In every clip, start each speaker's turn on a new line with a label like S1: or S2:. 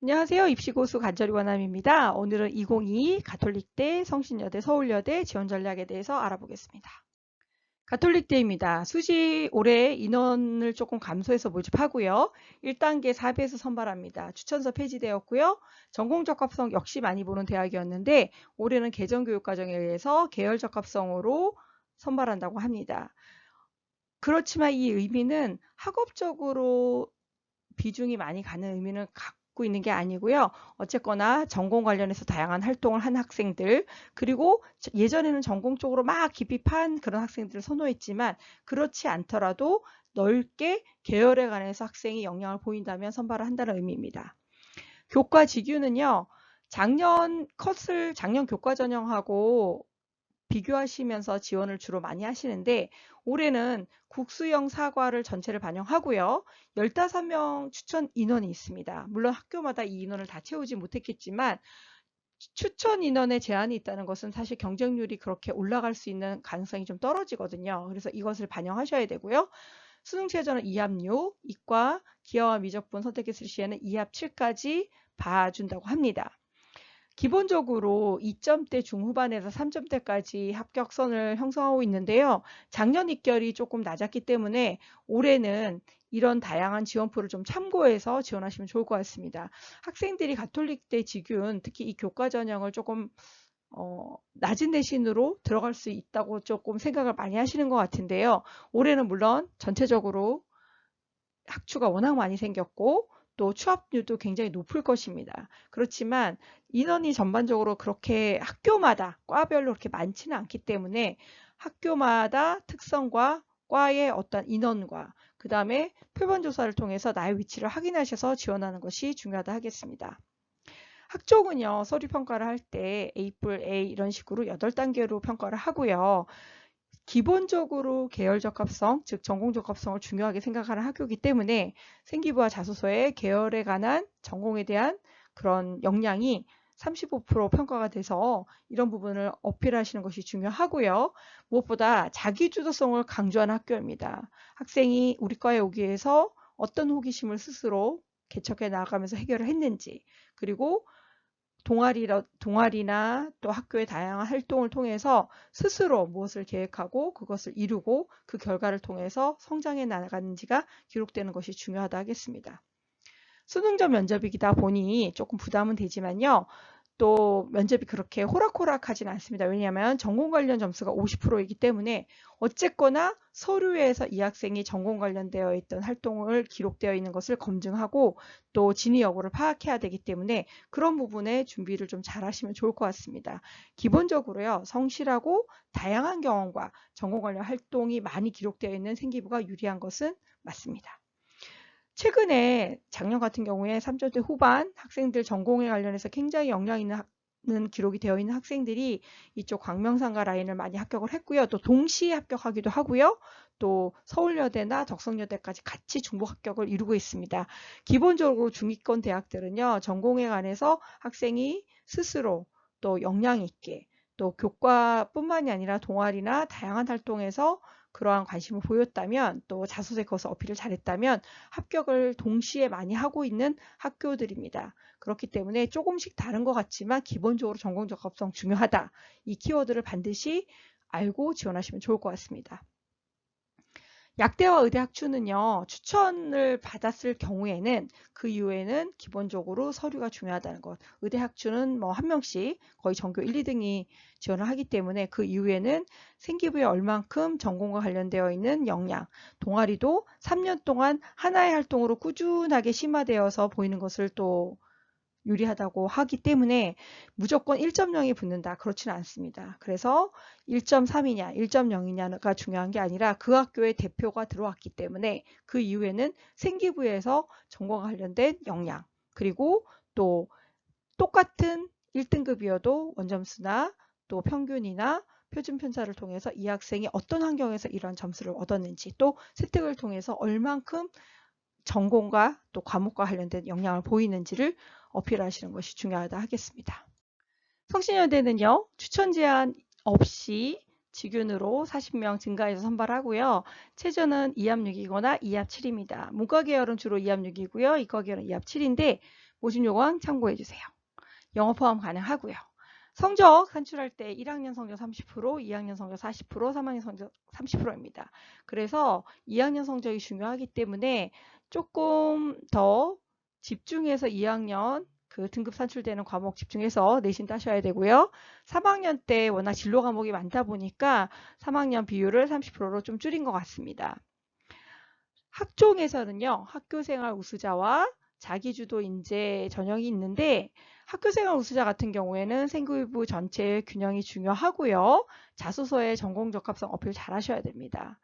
S1: 안녕하세요. 입시고수 간절히 원남입니다. 오늘은 2022 가톨릭대, 성신여대, 서울여대 지원 전략에 대해서 알아보겠습니다. 가톨릭대입니다. 수시 올해 인원을 조금 감소해서 모집하고요. 1단계 4배에서 선발합니다. 추천서 폐지되었고요. 전공 적합성 역시 많이 보는 대학이었는데 올해는 개정교육과정에 의해서 계열 적합성으로 선발한다고 합니다. 그렇지만 이 의미는 학업적으로 비중이 많이 가는 의미는 갖고 있는 게 아니고요. 어쨌거나 전공 관련해서 다양한 활동을 한 학생들, 그리고 예전에는 전공 쪽으로 막 깊이 판 그런 학생들을 선호했지만 그렇지 않더라도 넓게 계열에 관해서 학생이 영향을 보인다면 선발을 한다는 의미입니다. 교과 직유는요. 작년 교과 전형하고 비교하시면서 지원을 주로 많이 하시는데 올해는 국수형 사과를 전체를 반영하고요. 15명 추천 인원이 있습니다. 물론 학교마다 이 인원을 다 채우지 못했겠지만 추천 인원에 제한이 있다는 것은 사실 경쟁률이 그렇게 올라갈 수 있는 가능성이 좀 떨어지거든요. 그래서 이것을 반영하셔야 되고요. 수능 최저는 2합 6, 이과, 기하와 미적분 선택했을 시에는 2합 7까지 봐준다고 합니다. 기본적으로 2점대 중후반에서 3점대까지 합격선을 형성하고 있는데요. 작년 입결이 조금 낮았기 때문에 올해는 이런 다양한 지원표를 좀 참고해서 지원하시면 좋을 것 같습니다. 학생들이 가톨릭대 직윤, 특히 이 교과 전형을 조금 낮은 대신으로 들어갈 수 있다고 조금 생각을 많이 하시는 것 같은데요. 올해는 물론 전체적으로 학추가 워낙 많이 생겼고 또 취업률도 굉장히 높을 것입니다. 그렇지만 인원이 전반적으로 그렇게 학교마다 과별로 그렇게 많지는 않기 때문에 학교마다 특성과 과의 어떤 인원과 그 다음에 표본조사를 통해서 나의 위치를 확인하셔서 지원하는 것이 중요하다 하겠습니다. 학종은요, 서류평가를 할 때 A뿔 A 이런 식으로 8단계로 평가를 하고요. 기본적으로 계열 적합성, 즉 전공 적합성을 중요하게 생각하는 학교이기 때문에 생기부와 자소서에 계열에 관한 전공에 대한 그런 역량이 35% 평가가 돼서 이런 부분을 어필하시는 것이 중요하고요. 무엇보다 자기주도성을 강조하는 학교입니다. 학생이 우리 과에 오기 위해서 어떤 호기심을 스스로 개척해 나가면서 해결을 했는지, 그리고 동아리나 또 학교의 다양한 활동을 통해서 스스로 무엇을 계획하고 그것을 이루고 그 결과를 통해서 성장해 나가는지가 기록되는 것이 중요하다 하겠습니다. 수능적 면접이다 보니 조금 부담은 되지만요. 또 면접이 그렇게 호락호락하진 않습니다. 왜냐하면 전공 관련 점수가 50%이기 때문에 어쨌거나 서류에서 이 학생이 전공 관련되어 있던 활동을 기록되어 있는 것을 검증하고 또 진위 여부를 파악해야 되기 때문에 그런 부분에 준비를 좀 잘 하시면 좋을 것 같습니다. 기본적으로요. 성실하고 다양한 경험과 전공 관련 활동이 많이 기록되어 있는 생기부가 유리한 것은 맞습니다. 최근에 작년 같은 경우에 3점대 후반 학생들 전공에 관련해서 굉장히 역량 있는 기록이 되어 있는 학생들이 이쪽 광명상가 라인을 많이 합격을 했고요. 또 동시에 합격하기도 하고요. 또 서울여대나 덕성여대까지 같이 중복 합격을 이루고 있습니다. 기본적으로 중위권 대학들은요. 전공에 관해서 학생이 스스로 또 역량 있게 또 교과뿐만이 아니라 동아리나 다양한 활동에서 그러한 관심을 보였다면 또 자소서에 그것을 어필을 잘했다면 합격을 동시에 많이 하고 있는 학교들입니다. 그렇기 때문에 조금씩 다른 것 같지만 기본적으로 전공 적합성 중요하다. 이 키워드를 반드시 알고 지원하시면 좋을 것 같습니다. 약대와 의대 학추는요. 추천을 받았을 경우에는 그 이후에는 기본적으로 서류가 중요하다는 것. 의대 학추는 뭐 한 명씩 거의 전교 1, 2등이 지원을 하기 때문에 그 이후에는 생기부에 얼만큼 전공과 관련되어 있는 역량, 동아리도 3년 동안 하나의 활동으로 꾸준하게 심화되어서 보이는 것을 또 유리하다고 하기 때문에 무조건 1.0이 붙는다. 그렇지는 않습니다. 그래서 1.3이냐, 1.0이냐가 중요한 게 아니라 그 학교의 대표가 들어왔기 때문에 그 이후에는 생기부에서 전공과 관련된 역량, 그리고 또 똑같은 1등급이어도 원점수나 또 평균이나 표준 편차를 통해서 이 학생이 어떤 환경에서 이러한 점수를 얻었는지 또 세특을 통해서 얼만큼 전공과 또 과목과 관련된 역량을 보이는지를 어필하시는 것이 중요하다 하겠습니다. 성신여대는요. 추천 제한 없이 직윤으로 40명 증가해서 선발하고요. 최저는 2합 6이거나 2합 7입니다. 문과 계열은 주로 2합 6이고요. 이과 계열은 2합 7인데 모집 요건 참고해 주세요. 영어 포함 가능하고요. 성적 산출할 때 1학년 성적 30%, 2학년 성적 40%, 3학년 성적 30%입니다. 그래서 2학년 성적이 중요하기 때문에 조금 더 집중해서 2학년 그 등급 산출되는 과목 집중해서 내신 따셔야 되고요. 3학년 때 워낙 진로 과목이 많다 보니까 3학년 비율을 30%로 좀 줄인 것 같습니다. 학종에서는요, 학교생활 우수자와 자기주도 인재 전형이 있는데 학교생활 우수자 같은 경우에는 생기부 전체의 균형이 중요하고요. 자소서의 전공 적합성 어필 잘 하셔야 됩니다.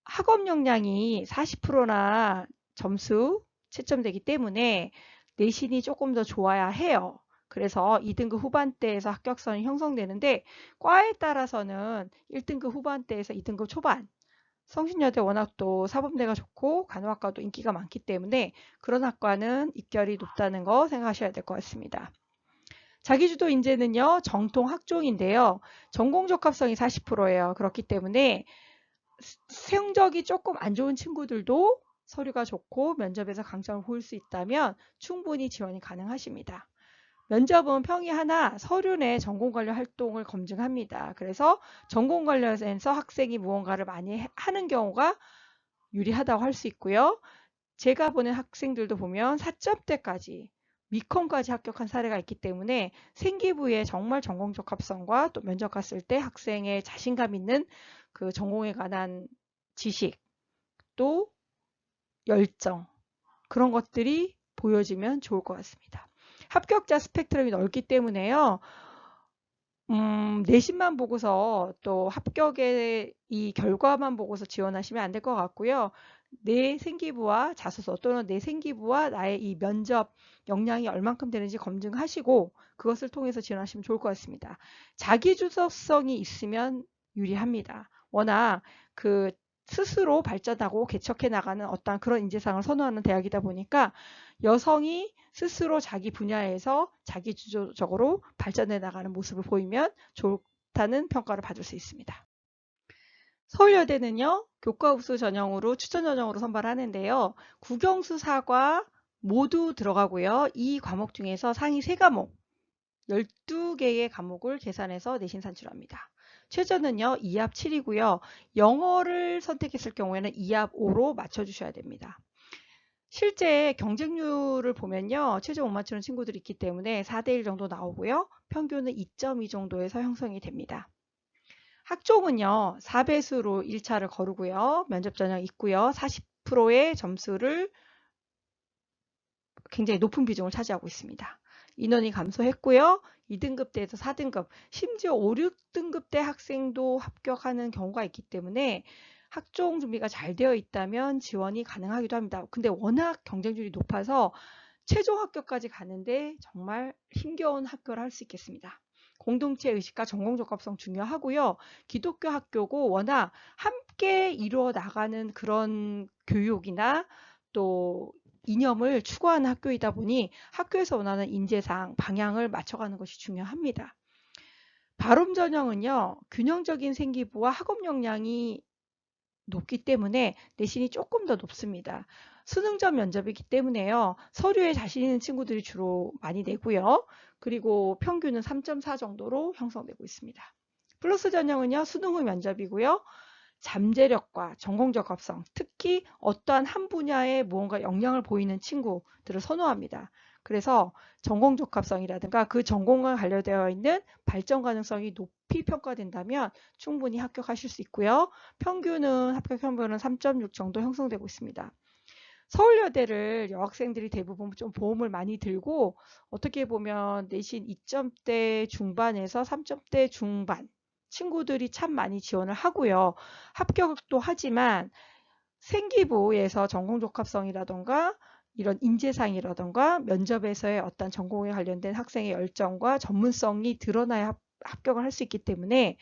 S1: 학업 역량이 40%나 점수 채점되기 때문에 내신이 조금 더 좋아야 해요. 그래서 2등급 후반대에서 합격선이 형성되는데 과에 따라서는 1등급 후반대에서 2등급 초반, 성신여대 워낙 또 사범대가 좋고 간호학과도 인기가 많기 때문에 그런 학과는 입결이 높다는 거 생각하셔야 될 것 같습니다. 자기주도 인재는요, 정통 학종인데요. 전공 적합성이 40%예요. 그렇기 때문에 성적이 조금 안 좋은 친구들도 서류가 좋고 면접에서 강점을 보일 수 있다면 충분히 지원이 가능하십니다. 면접은 평이 하나 서류 내 전공 관련 활동을 검증합니다. 그래서 전공 관련해서 학생이 무언가를 많이 하는 경우가 유리하다고 할 수 있고요. 제가 보는 학생들도 보면 4점대까지 위컴까지 합격한 사례가 있기 때문에 생기부에 정말 전공 적합성과 또 면접 갔을 때 학생의 자신감 있는 그 전공에 관한 지식 또 열정 그런 것들이 보여지면 좋을 것 같습니다. 합격자 스펙트럼이 넓기 때문에요. 내신만 보고서 또 합격의 이 결과만 보고서 지원하시면 안 될 것 같고요. 내 생기부와 자소서 또는 내 생기부와 나의 이 면접 역량이 얼만큼 되는지 검증하시고 그것을 통해서 지원하시면 좋을 것 같습니다. 자기주도성이 있으면 유리합니다. 워낙 그 스스로 발전하고 개척해 나가는 어떤 그런 인재상을 선호하는 대학이다 보니까 여성이 스스로 자기 분야에서 자기주도적으로 발전해 나가는 모습을 보이면 좋다는 평가를 받을 수 있습니다. 서울여대는요, 교과 우수 전형으로 추천 전형으로 선발하는데요. 국영수 사과 모두 들어가고요. 이 과목 중에서 상위 3과목 12개의 과목을 계산해서 내신 산출합니다. 최저는요 2합 7이고요. 영어를 선택했을 경우에는 2합 5로 맞춰주셔야 됩니다. 실제 경쟁률을 보면요. 최저 못 맞추는 친구들이 있기 때문에 4대1 정도 나오고요. 평균은 2.2 정도에서 형성이 됩니다. 학종은요. 4배수로 1차를 거르고요. 면접 전형 있고요. 40%의 점수를 굉장히 높은 비중을 차지하고 있습니다. 인원이 감소했고요. 2등급대에서 4등급, 심지어 5, 6등급대 학생도 합격하는 경우가 있기 때문에 학종 준비가 잘 되어 있다면 지원이 가능하기도 합니다. 근데 워낙 경쟁률이 높아서 최종 합격까지 가는데 정말 힘겨운 학교를 할 수 있겠습니다. 공동체 의식과 전공 적합성 중요하고요. 기독교 학교고 워낙 함께 이루어 나가는 그런 교육이나 또 이념을 추구하는 학교이다 보니 학교에서 원하는 인재상 방향을 맞춰가는 것이 중요합니다. 바름 전형은요. 균형적인 생기부와 학업 역량이 높기 때문에 내신이 조금 더 높습니다. 수능전 면접이기 때문에요. 서류에 자신 있는 친구들이 주로 많이 내고요. 그리고 평균은 3.4 정도로 형성되고 있습니다. 플러스 전형은요. 수능 후 면접이고요. 잠재력과 전공 적합성, 특히 어떠한 한 분야에 무언가 역량을 보이는 친구들을 선호합니다. 그래서 전공 적합성이라든가 그 전공과 관련되어 있는 발전 가능성이 높이 평가된다면 충분히 합격하실 수 있고요. 합격 평균은 3.6 정도 형성되고 있습니다. 서울여대를 여학생들이 대부분 좀 보험을 많이 들고 어떻게 보면 내신 2점대 중반에서 3점대 중반 친구들이 참 많이 지원을 하고요. 합격도 하지만 생기부에서 전공 적합성이라던가 이런 인재상이라던가 면접에서의 어떤 전공에 관련된 학생의 열정과 전문성이 드러나야 합격을 할 수 있기 때문에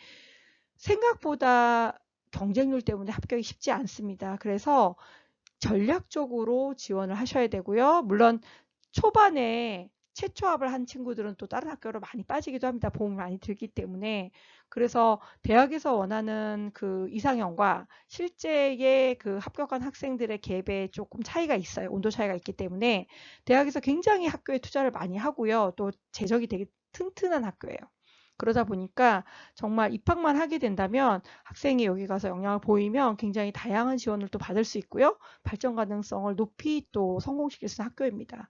S1: 생각보다 경쟁률 때문에 합격이 쉽지 않습니다. 그래서 전략적으로 지원을 하셔야 되고요. 물론 초반에 채초합을 한 친구들은 또 다른 학교로 많이 빠지기도 합니다. 보험이 많이 들기 때문에. 그래서 대학에서 원하는 그 이상형과 실제의 그 합격한 학생들의 갭에 조금 차이가 있어요. 온도 차이가 있기 때문에 대학에서 굉장히 학교에 투자를 많이 하고요. 또 재정이 되게 튼튼한 학교예요. 그러다 보니까 정말 입학만 하게 된다면 학생이 여기 가서 역량을 보이면 굉장히 다양한 지원을 또 받을 수 있고요. 발전 가능성을 높이 또 성공시킬 수 있는 학교입니다.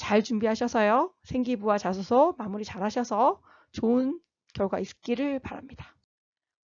S1: 잘 준비하셔서요. 생기부와 자소서 마무리 잘 하셔서 좋은 결과 있기를 바랍니다.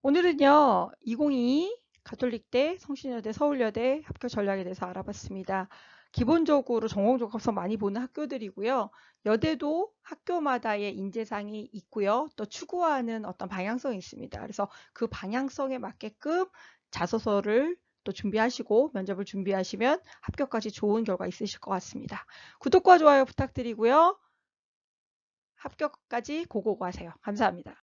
S1: 오늘은요. 2022 가톨릭대, 성신여대, 서울여대 합격 전략에 대해서 알아봤습니다. 기본적으로 전공적 합성 많이 보는 학교들이고요. 여대도 학교마다의 인재상이 있고요. 또 추구하는 어떤 방향성이 있습니다. 그래서 그 방향성에 맞게끔 자소서를 또 준비하시고 면접을 준비하시면 합격까지 좋은 결과 있으실 것 같습니다. 구독과 좋아요 부탁드리고요. 합격까지 고고고 하세요. 감사합니다.